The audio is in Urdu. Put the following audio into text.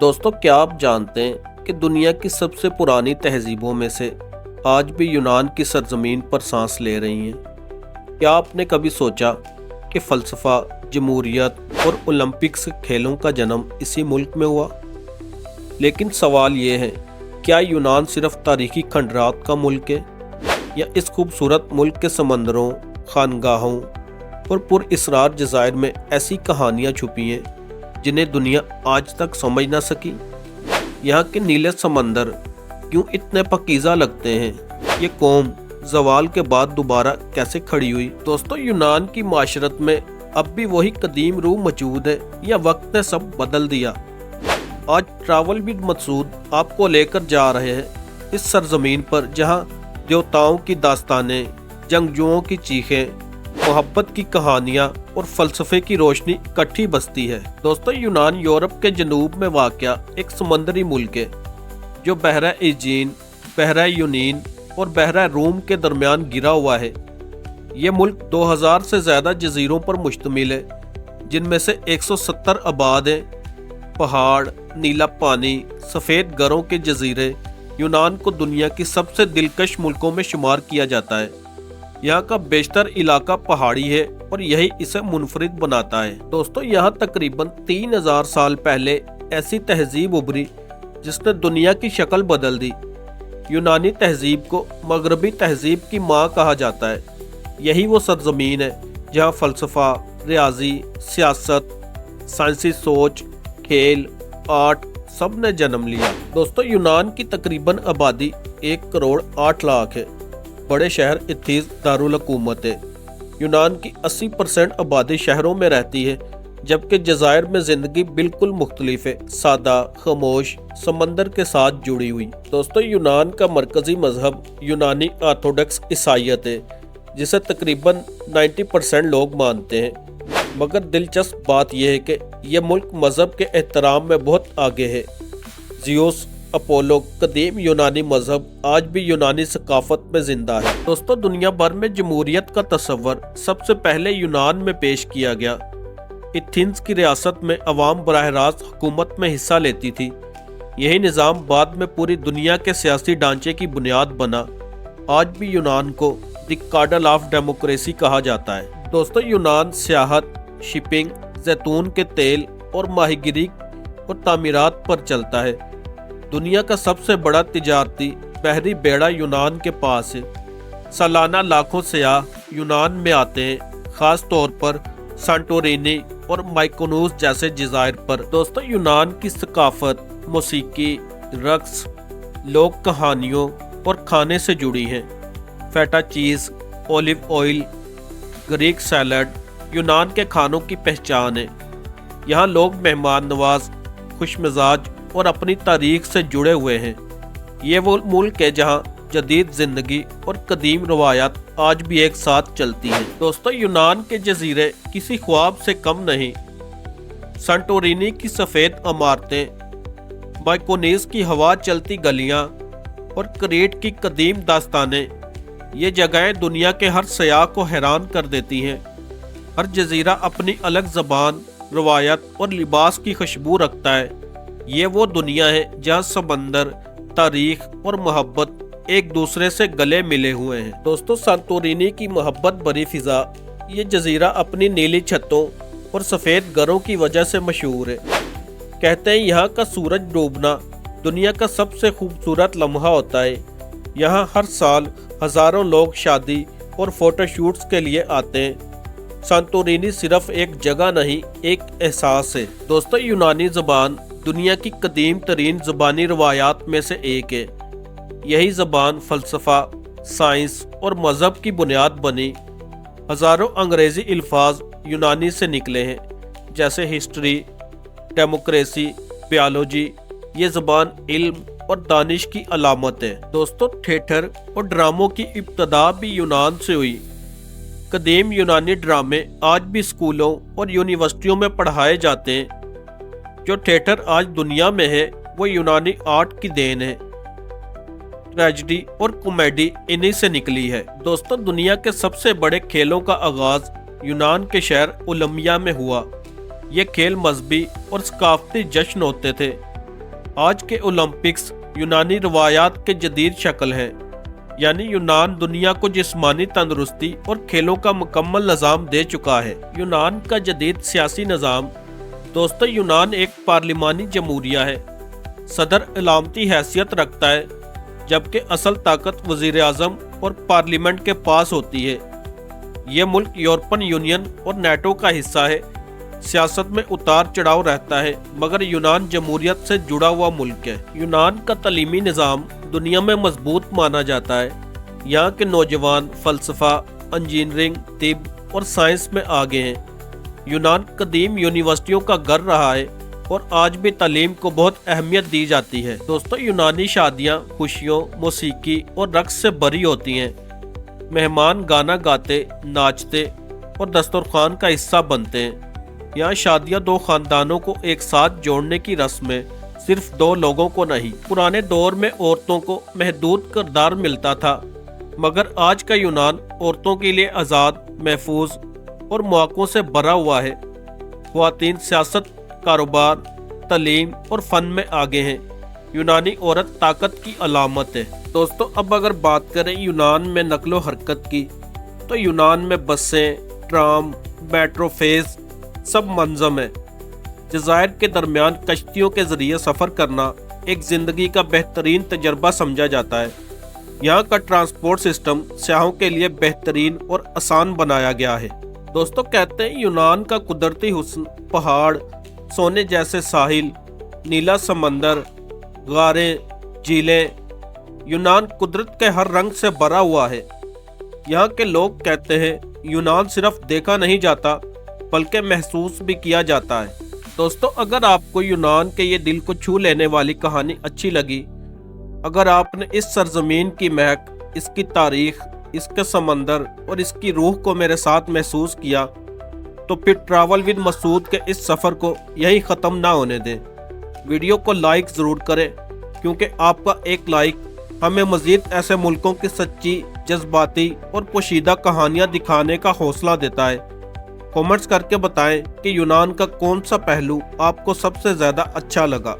دوستو کیا آپ جانتے ہیں کہ دنیا کی سب سے پرانی تہذیبوں میں سے آج بھی یونان کی سرزمین پر سانس لے رہی ہیں؟ کیا آپ نے کبھی سوچا کہ فلسفہ، جمہوریت اور اولمپکس کھیلوں کا جنم اسی ملک میں ہوا؟ لیکن سوال یہ ہے، کیا یونان صرف تاریخی کھنڈرات کا ملک ہے، یا اس خوبصورت ملک کے سمندروں، خانگاہوں اور پر اسرار جزائر میں ایسی کہانیاں چھپی ہیں جنہیں دنیا آج تک سمجھ نہ سکی؟ یہاں کے نیلے سمندر کیوں اتنے پاکیزہ لگتے ہیں؟ یہ قوم زوال کے بعد دوبارہ کیسے کھڑی ہوئی؟ دوستو، یونان کی معاشرت میں اب بھی وہی قدیم روح موجود ہے یا وقت نے سب بدل دیا؟ آج ٹریول ود مسعود آپ کو لے کر جا رہے ہیں اس سرزمین پر جہاں دیوتاؤں کی داستانیں، جنگجوؤں کی چیخیں، محبت کی کہانیاں اور فلسفے کی روشنی اکٹھی بستی ہے۔ دوستو، یونان یورپ کے جنوب میں واقع ایک سمندری ملک ہے جو بحیرہ ایجین، بحیرہ یونین اور بحیرہ روم کے درمیان گرا ہوا ہے۔ یہ ملک 2000 سے زیادہ جزیروں پر مشتمل ہے، جن میں سے 170 آباد ہیں۔ پہاڑ، نیلا پانی، سفید گروں کے جزیرے یونان کو دنیا کی سب سے دلکش ملکوں میں شمار کیا جاتا ہے۔ یہاں کا بیشتر علاقہ پہاڑی ہے اور یہی اسے منفرد بناتا ہے۔ دوستو، یہاں تقریباً 3000 سال پہلے ایسی تہذیب ابھری جس نے دنیا کی شکل بدل دی۔ یونانی تہذیب کو مغربی تہذیب کی ماں کہا جاتا ہے۔ یہی وہ سرزمین ہے جہاں فلسفہ، ریاضی، سیاست، سائنسی سوچ، کھیل، آرٹ سب نے جنم لیا۔ دوستو، یونان کی تقریباً آبادی 1,08,00,000 ہے۔ بڑے شہر ایتھنز دارالحکومت ہے۔ یونان کی 80% آبادی شہروں میں رہتی ہے، جبکہ جزائر میں زندگی بالکل مختلف ہے، سادہ، خاموش، سمندر کے ساتھ جڑی ہوئی۔ دوستو، یونان کا مرکزی مذہب یونانی آرتھوڈکس عیسائیت ہے، جسے تقریباً 90% لوگ مانتے ہیں۔ مگر دلچسپ بات یہ ہے کہ یہ ملک مذہب کے احترام میں بہت آگے ہے۔ زیوس، اپولو، قدیم یونانی مذہب آج بھی یونانی ثقافت میں زندہ ہے۔ دوستو، دنیا بھر میں جمہوریت کا تصور سب سے پہلے یونان میں پیش کیا گیا۔ ایتھنز کی ریاست میں عوام براہ راست حکومت میں حصہ لیتی تھی۔ یہی نظام بعد میں پوری دنیا کے سیاسی ڈھانچے کی بنیاد بنا۔ آج بھی یونان کو دی کارڈل آف ڈیموکریسی کہا جاتا ہے۔ دوستو، یونان سیاحت، شپنگ، زیتون کے تیل اور ماہی گیری اور تعمیرات پر چلتا ہے۔ دنیا کا سب سے بڑا تجارتی بحری بیڑا یونان کے پاس ہے۔ سالانہ لاکھوں سیاح یونان میں آتے ہیں، خاص طور پر سانٹورینی اور مائکونوس جیسے جزائر پر۔ دوستو، یونان کی ثقافت، موسیقی، رقص، لوک کہانیوں اور کھانے سے جڑی ہیں۔ فیٹا چیز، اولیو آئل، گریک سیلڈ یونان کے کھانوں کی پہچان ہے۔ یہاں لوگ مہمان نواز، خوش مزاج اور اپنی تاریخ سے جڑے ہوئے ہیں۔ یہ وہ ملک ہے جہاں جدید زندگی اور قدیم روایات آج بھی ایک ساتھ چلتی ہیں۔ دوستو، یونان کے جزیرے کسی خواب سے کم نہیں۔ سانٹورینی کی سفید عمارتیں، مائکونیز کی ہوا چلتی گلیاں اور کریٹ کی قدیم داستانیں، یہ جگہیں دنیا کے ہر سیاح کو حیران کر دیتی ہیں۔ ہر جزیرہ اپنی الگ زبان، روایت اور لباس کی خوشبو رکھتا ہے۔ یہ وہ دنیا ہے جہاں سمندر، تاریخ اور محبت ایک دوسرے سے گلے ملے ہوئے ہیں۔ دوستو، سانتورینی کی محبت بھری فضا، یہ جزیرہ اپنی نیلی چھتوں اور سفید گھروں کی وجہ سے مشہور ہے۔ کہتے ہیں یہاں کا سورج ڈوبنا دنیا کا سب سے خوبصورت لمحہ ہوتا ہے۔ یہاں ہر سال ہزاروں لوگ شادی اور فوٹو شوٹس کے لیے آتے ہیں۔ سانتورینی صرف ایک جگہ نہیں، ایک احساس ہے۔ دوستو، یونانی زبان دنیا کی قدیم ترین زبانی روایات میں سے ایک ہے۔ یہی زبان فلسفہ، سائنس اور مذہب کی بنیاد بنی۔ ہزاروں انگریزی الفاظ یونانی سے نکلے ہیں، جیسے ہسٹری، ڈیموکریسی، بیالوجی۔ یہ زبان علم اور دانش کی علامت ہے۔ دوستو، تھیٹر اور ڈراموں کی ابتدا بھی یونان سے ہوئی۔ قدیم یونانی ڈرامے آج بھی اسکولوں اور یونیورسٹیوں میں پڑھائے جاتے ہیں۔ جو تھیٹر آج دنیا میں ہے وہ یونانی آرٹ کی دین ہے۔ ٹریجڈی اور کامیڈی انہی سے نکلی ہے۔ دوستو، دنیا کے سب سے بڑے کھیلوں کا آغاز یونان کے شہر اولمیا میں ہوا۔ یہ کھیل مذہبی اور ثقافتی جشن ہوتے تھے۔ آج کے اولمپکس یونانی روایات کے جدید شکل ہیں، یعنی یونان دنیا کو جسمانی تندرستی اور کھیلوں کا مکمل نظام دے چکا ہے۔ یونان کا جدید سیاسی نظام۔ دوستو، یونان ایک پارلیمانی جمہوریہ ہے۔ صدر علامتی حیثیت رکھتا ہے، جبکہ اصل طاقت وزیر اعظم اور پارلیمنٹ کے پاس ہوتی ہے۔ یہ ملک یورپین یونین اور نیٹو کا حصہ ہے۔ سیاست میں اتار چڑھاؤ رہتا ہے، مگر یونان جمہوریت سے جڑا ہوا ملک ہے۔ یونان کا تعلیمی نظام دنیا میں مضبوط مانا جاتا ہے۔ یہاں کے نوجوان فلسفہ، انجینئرنگ، طب اور سائنس میں آگے ہیں۔ یونان قدیم یونیورسٹیوں کا گھر رہا ہے اور آج بھی تعلیم کو بہت اہمیت دی جاتی ہے۔ دوستو، یونانی شادیاں خوشیوں، موسیقی اور رقص سے بھری ہوتی ہیں۔ مہمان گانا گاتے، ناچتے اور دسترخوان کا حصہ بنتے ہیں۔ یہاں شادیاں دو خاندانوں کو ایک ساتھ جوڑنے کی رسم ہے، صرف دو لوگوں کو نہیں۔ پرانے دور میں عورتوں کو محدود کردار ملتا تھا، مگر آج کا یونان عورتوں کے لیے آزاد، محفوظ اور مواقعوں سے بھرا ہوا ہے۔ خواتین سیاست، کاروبار، تعلیم اور فن میں آگے ہیں۔ یونانی عورت طاقت کی علامت ہے۔ دوستو، اب اگر بات کریں یونان میں نقل و حرکت کی، تو یونان میں بسیں، ٹرام، میٹرو فیز سب منظم ہے۔ جزائر کے درمیان کشتیوں کے ذریعے سفر کرنا ایک زندگی کا بہترین تجربہ سمجھا جاتا ہے۔ یہاں کا ٹرانسپورٹ سسٹم سیاحوں کے لیے بہترین اور آسان بنایا گیا ہے۔ دوستو، کہتے ہیں یونان کا قدرتی حسن، پہاڑ، سونے جیسے ساحل، نیلا سمندر، غاریں، جھیلیں، یونان قدرت کے ہر رنگ سے بھرا ہوا ہے۔ یہاں کے لوگ کہتے ہیں یونان صرف دیکھا نہیں جاتا بلکہ محسوس بھی کیا جاتا ہے۔ دوستو، اگر آپ کو یونان کے یہ دل کو چھو لینے والی کہانی اچھی لگی، اگر آپ نے اس سرزمین کی مہک، اس کی تاریخ، اس کے سمندر اور اس کی روح کو میرے ساتھ محسوس کیا، تو پھر ٹریول ود مسعود کے اس سفر کو یہی ختم نہ ہونے دیں۔ ویڈیو کو لائک ضرور کریں، کیونکہ آپ کا ایک لائک ہمیں مزید ایسے ملکوں کی سچی، جذباتی اور پوشیدہ کہانیاں دکھانے کا حوصلہ دیتا ہے۔ کامنٹس کر کے بتائیں کہ یونان کا کون سا پہلو آپ کو سب سے زیادہ اچھا لگا۔